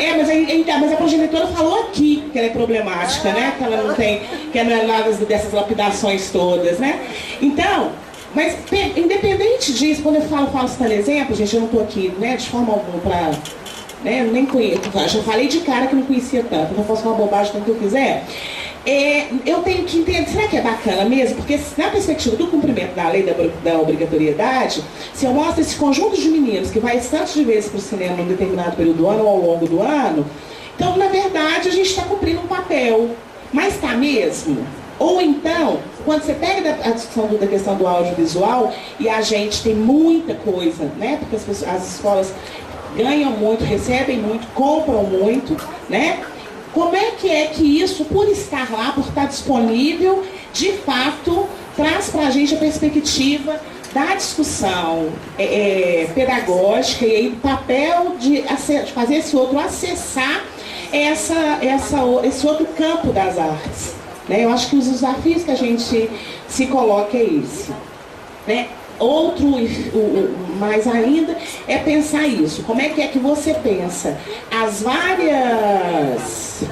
S4: mas a progenitora falou aqui que ela é problemática, né? Que ela não tem, que não é nada dessas lapidações todas, né? Então, mas independente disso, quando eu falo citar exemplo, gente, eu não estou aqui, né, de forma alguma para, né, eu nem conheço, já falei de cara que não conhecia tanto, eu não posso falar bobagem tanto que eu quiser. Eu tenho que entender, será que é bacana mesmo? Porque na perspectiva do cumprimento da lei da obrigatoriedade, se eu mostro esse conjunto de meninos que vai tantas de vezes para o cinema em um determinado período do ano ou ao longo do ano, então, na verdade, a gente está cumprindo um papel. Mas está mesmo? Ou então, quando você pega a discussão da questão do audiovisual, e a gente tem muita coisa, né? Porque as escolas ganham muito, recebem muito, compram muito, né? Como é que isso, por estar lá, por estar disponível, de fato, traz para a gente a perspectiva da discussão pedagógica e aí o papel de fazer esse outro acessar esse outro campo das artes. Né? Eu acho que os desafios que a gente se coloca é esse. Né? Outro, mais ainda, é pensar isso. Como é que você pensa as várias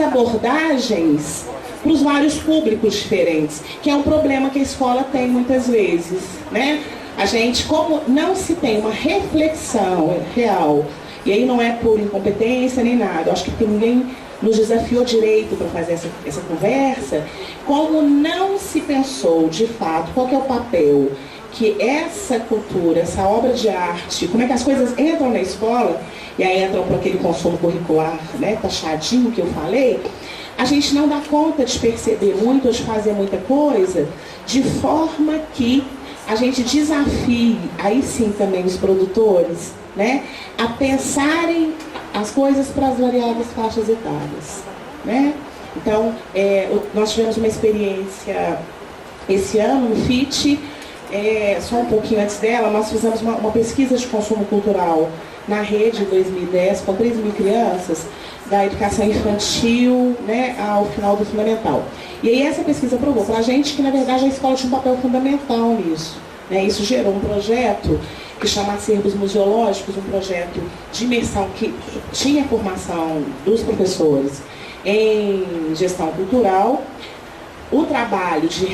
S4: abordagens para os vários públicos diferentes, que é um problema que a escola tem muitas vezes, né? A gente, como não se tem uma reflexão real, e aí não é por incompetência nem nada, eu acho que ninguém nos desafiou direito para fazer essa conversa, como não se pensou de fato qual que é o papel que essa cultura, essa obra de arte, como é que as coisas entram na escola, e aí entram para aquele consumo curricular, né, taxadinho que eu falei, a gente não dá conta de perceber muito, ou de fazer muita coisa, de forma que a gente desafie, aí sim também os produtores, né, a pensarem as coisas para as variadas faixas etárias, né? Então, nós tivemos uma experiência esse ano no FIT, só um pouquinho antes dela, nós fizemos uma pesquisa de consumo cultural na rede em 2010, com 3 mil crianças, da educação infantil, né, ao final do fundamental. E aí essa pesquisa provou para a gente que, na verdade, a escola tinha um papel fundamental nisso. Né? Isso gerou um projeto que chama Acervos Museológicos, um projeto de imersão que tinha formação dos professores em gestão cultural, o trabalho de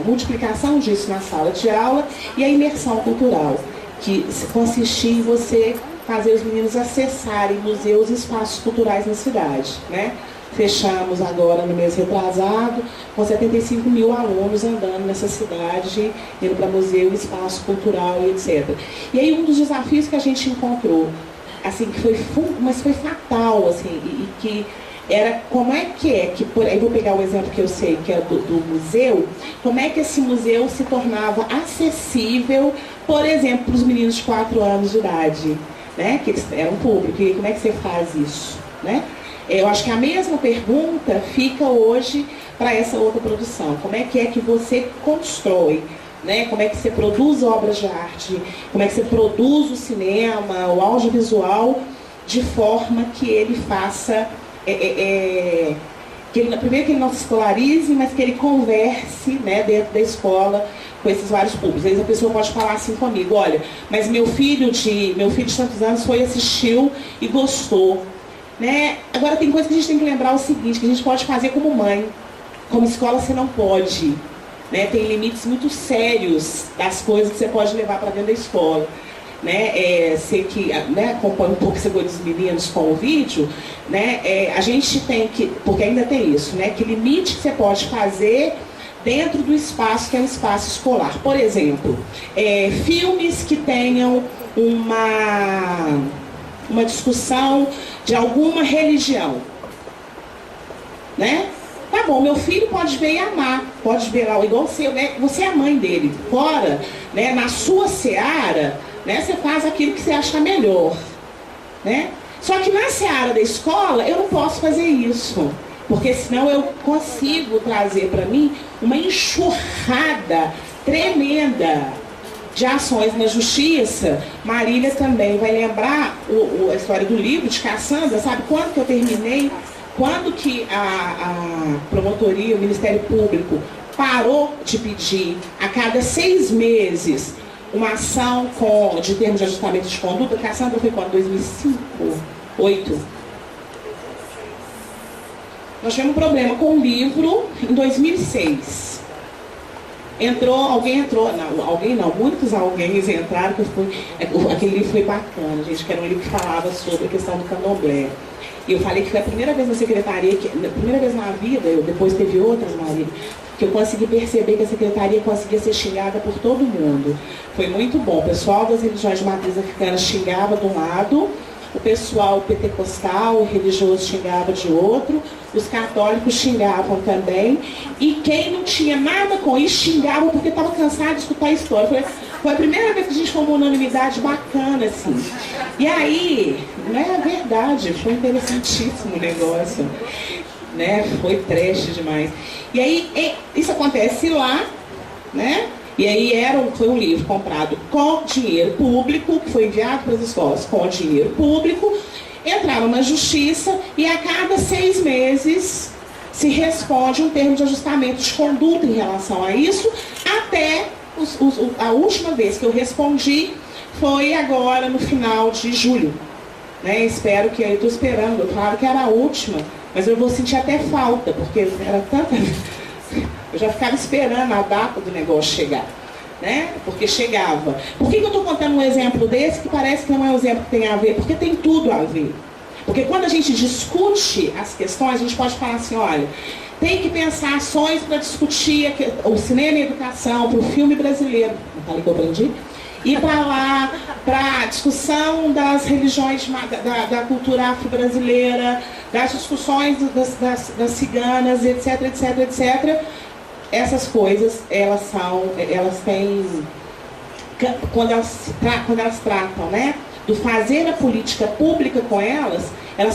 S4: multiplicação disso na sala de aula e a imersão cultural, que consistia em você fazer os meninos acessarem museus e espaços culturais na cidade. Né? Fechamos agora no mês retrasado com 75 mil alunos andando nessa cidade, indo para museu, espaço cultural e etc. E aí um dos desafios que a gente encontrou, assim, que foi fatal, assim, e que era como é que por aí vou pegar o exemplo que eu sei, que é do museu, como é que esse museu se tornava acessível, por exemplo, para os meninos de 4 anos de idade, né? Que eles eram público, e como é que você faz isso, né? Eu acho que a mesma pergunta fica hoje para essa outra produção. Como é que você constrói, né? Como é que você produz obras de arte, como é que você produz o cinema, o audiovisual, de forma que ele faça, primeiro que ele não se escolarize, mas que ele converse, né, dentro da escola com esses vários públicos. Às vezes a pessoa pode falar assim comigo, olha, mas meu filho de tantos anos assistiu e gostou. Né? Agora tem coisa que a gente tem que lembrar o seguinte, que a gente pode fazer como mãe, como escola você não pode. Né? Tem limites muito sérios das coisas que você pode levar para dentro da escola. Né? Você que, né, acompanha um pouco esse coisa dos meninos com o vídeo, né? A gente tem que, porque ainda tem isso, né? Que limite que você pode fazer dentro do espaço que é o espaço escolar. Por exemplo, filmes que tenham uma discussão de alguma religião, né? Tá bom, meu filho pode ver e amar, pode ver lá, igual você, né? Você é a mãe dele, fora, né? Na sua seara, né? Você faz aquilo que você acha melhor, né? Só que na seara da escola, eu não posso fazer isso, porque senão eu consigo trazer para mim uma enxurrada tremenda de ações na justiça. Marília também vai lembrar a história do livro de Cassandra, sabe quando que eu terminei? Quando que a promotoria, o Ministério Público parou de pedir a cada 6 meses uma ação de termos de ajustamento de conduta. Cassandra foi quando? 2005? 2008? Nós tivemos um problema com o livro em 2006. Muitos alguéms entraram, aquele livro foi bacana, gente, que era um livro que falava sobre a questão do candomblé. E eu falei que foi a primeira vez na secretaria, primeira vez na vida, depois teve outras, Marília, que eu consegui perceber que a secretaria conseguia ser xingada por todo mundo. Foi muito bom. O pessoal das religiões de matriz africana xingava de um lado, o pessoal pentecostal, religioso, xingava de outro, os católicos xingavam também, e quem não tinha nada com isso xingava porque estava cansado de escutar a história. Foi a primeira vez que a gente formou uma unanimidade bacana, assim. E aí, não é verdade, foi interessantíssimo o negócio, né? Foi trash demais. E aí, isso acontece lá, né? E aí foi um livro comprado com dinheiro público, que foi enviado para as escolas com dinheiro público, entrava na justiça e a cada 6 meses se responde um termo de ajustamento de conduta em relação a isso, até a última vez que eu respondi foi agora no final de julho. Né? Espero que, eu estou esperando, claro que era a última, mas eu vou sentir até falta, porque era tanta... Eu já ficava esperando a data do negócio chegar, né? Porque chegava. Por que eu estou contando um exemplo desse que parece que não é um exemplo que tem a ver? Porque tem tudo a ver. Porque quando a gente discute as questões, a gente pode falar assim, olha, tem que pensar ações para discutir o cinema e a educação, para o filme brasileiro. Não falei que eu aprendi? Ir para lá, para a discussão das religiões, da cultura afro-brasileira, das discussões das ciganas, etc, etc, etc. Essas coisas, elas têm, quando elas tratam, né, do fazer a política pública com elas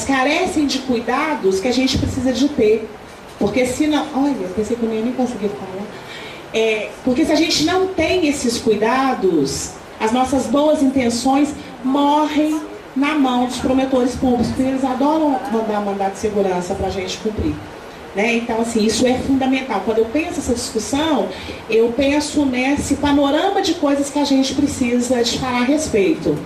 S4: carecem de cuidados que a gente precisa de ter. Porque senão, olha, pensei que eu nem conseguia falar. Porque se a gente não tem esses cuidados, as nossas boas intenções morrem na mão dos promotores públicos, porque eles adoram mandar mandato de segurança para a gente cumprir. Né? Então, assim, isso é fundamental. Quando eu penso essa discussão, eu penso nesse panorama de coisas que a gente precisa de falar a respeito.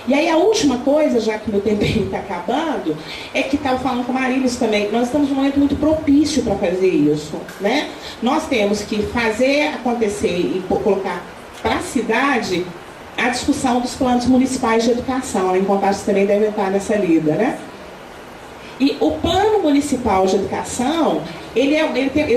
S4: E aí a última coisa, já que meu tempinho está acabando, é que estava falando com a Marília também, nós estamos num momento muito propício para fazer isso. Né? Nós temos que fazer acontecer e colocar para a cidade a discussão dos planos municipais de educação. Em Contagem também deve estar nessa lida, né? E o plano municipal de educação, ele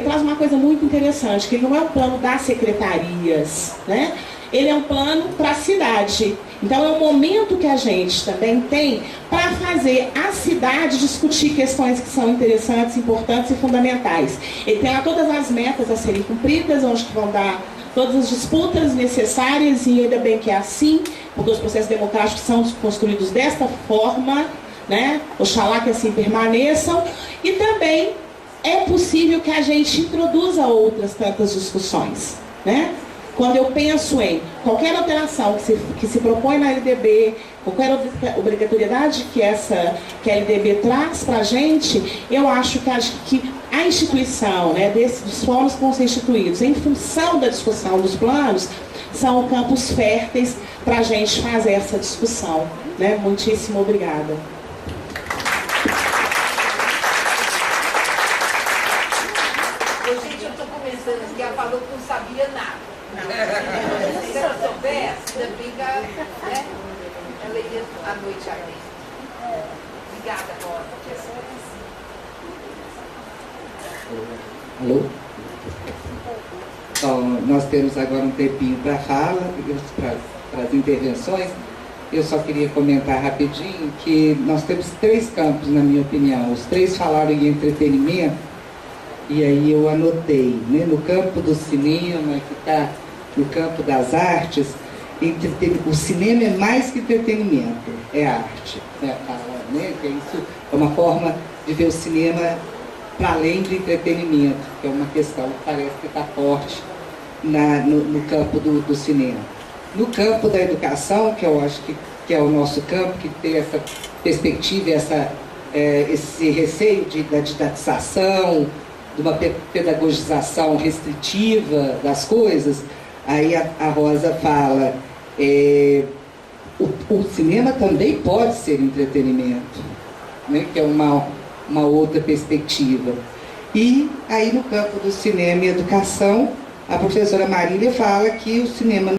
S4: traz uma coisa muito interessante, que ele não é um plano das secretarias, né? Ele é um plano para a cidade. Então é um momento que a gente também tem para fazer a cidade discutir questões que são interessantes, importantes e fundamentais. Ele tem lá todas as metas a serem cumpridas, onde vão dar todas as disputas necessárias, e ainda bem que é assim, porque os processos democráticos são construídos desta forma, né? Oxalá que assim permaneçam. E também é possível que a gente introduza outras tantas discussões, né? Quando eu penso em qualquer alteração que se propõe na LDB, qualquer obrigatoriedade que a LDB traz para a gente, eu acho que a instituição, né, dos fóruns que vão ser instituídos em função da discussão dos planos, são campos férteis para a gente fazer essa discussão. Né? Muitíssimo obrigada.
S5: Gente, eu estou começando aqui, ela falou que não sabia nada. Se ela soubesse, ainda bem que né? Ela ia à noite aí. Obrigada, professora.
S3: Alô? Então, nós temos agora um tempinho para fala, para as intervenções. Eu só queria comentar rapidinho que nós temos 3 campos, na minha opinião. Os 3 falaram em entretenimento, e aí eu anotei, né? No campo do cinema, que está no campo das artes, o cinema é mais que entretenimento, é arte. Né? Que isso é uma forma de ver o cinema para além de entretenimento, que é uma questão que parece que está forte no campo do cinema. No campo da educação, que eu acho que é o nosso campo, que tem essa perspectiva, esse receio da didatização, de uma pedagogização restritiva das coisas, aí a Rosa fala, o cinema também pode ser entretenimento, né? Que é uma outra perspectiva. E aí no campo do cinema e educação, a professora Marília fala que o cinema